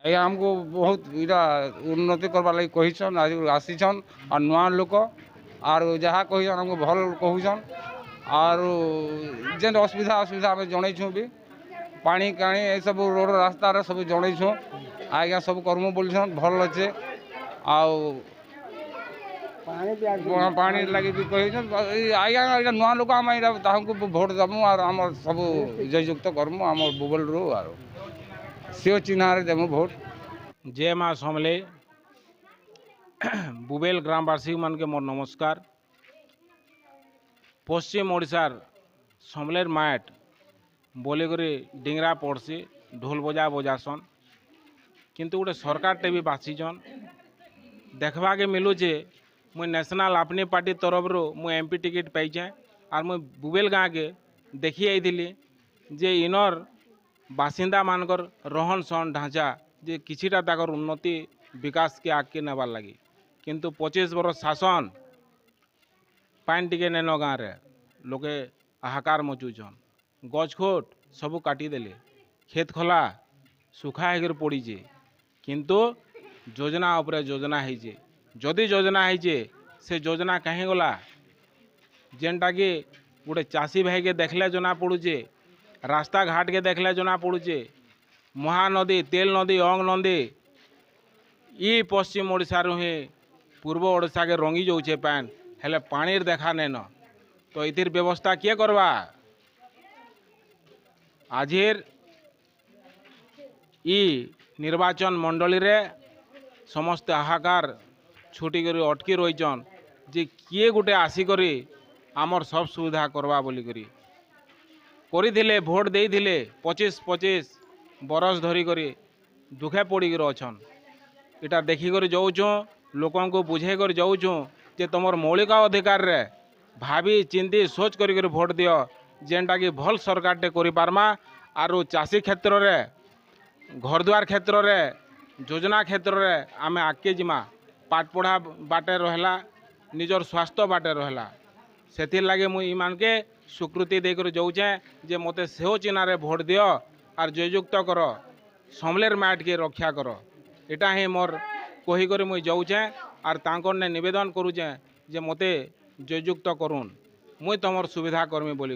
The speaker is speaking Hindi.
ये हमको बहुत इटा उन्नति करवार लगी कहीछन आज आसीछन और नुआ लोक आर जहाँ कहीछन हमको भल कहूछन और जेन असुविधा असुविधा आम जनईछू भी पानी काणी ये सब रोड रास्तार सब जनईछू आज्ञा सब कर्म बोलछन भल अच्छे पानी लगे भी कहीछन आज्ञा ये नुआ लोक आम भोट देमु और आम सब जययुक्त करमु आम बुबल रू आर सी चिन्ह देमु भोट। जय माँ समले बुबेल ग्रामवासी मान के मोर नमस्कार। पश्चिम ओडिशार समलेर माट बोलिकी डिंगरा पड़सी ढोल बजा बजासन किंतु गोटे सरकारटे भी बाछीचन देखवा के मिलूचे मुई नेशनल अपनी पार्टी तरफ मु एमपी टिकेट पाइछे और मुई बुबेल गाँव के देखी आई जे इनर बासिंदा मानकर रहन सहन ढांचा जे किछिटा ताकर उन्नति विकास के आगे नेबार लगी किंतु 25 वर्ष शासन पानी टिके नेन गाँव रे लोके हाहाकार मचुछन गछखोट सबू काटिदेले खेत खला सुखा होकर पड़ीचे किंतु योजना उपरे योजना होइछे जदि योजना होइछे से योजना कहीं गला जेनटा कि गोटे चाषी भाई के देखले जना पड़ुचे रास्ता घाट के देखले जना पड़ुचे महानदी तेल नदी अंग नदी ई पश्चिम ओडिशा ही पूर्व ओडिशा के रंगी जाऊे पैन हेले पानी देखा नेन तो इतिर व्यवस्था किए करवा आजिर ई निर्वाचन मंडली रे समस्त हाहाकार छुटी कर अटकी रहीचन जे किए गोटे आसिकरी आमर सब सुविधा करवा बोलिकरी करथिले भोट देइथिले 25-25 बरस धरी करी दुखे पड़ी अच्छन इटा देखिक जाऊँ लोक बुझे कर जाऊँ जे तुम मौलिक अधिकार रे भावी चिंती सोच कर भोट दियो जेनटा कि भल सरकारटे करिपारमा आरु चाषी क्षेत्र रे घर द्वार क्षेत्र रे योजना क्षेत्र रे आमे आगे जिमा पाठ पढ़ा बाटे रहला निजर स्वास्थ्य बाटे रहला सेथिर लागे मुई ईमान के स्वीकृति देकर जाऊे जे मते सेहो चिन्ह भोट दियो और जययुक्त कर समलेर माट के रक्षा कर एटा ही मोर कहीकर मुई जाऊे और तांकर ने निवेदन करुचे जे मते जययुक्त करूँ मुई तुमर सुविधा करमी बोली।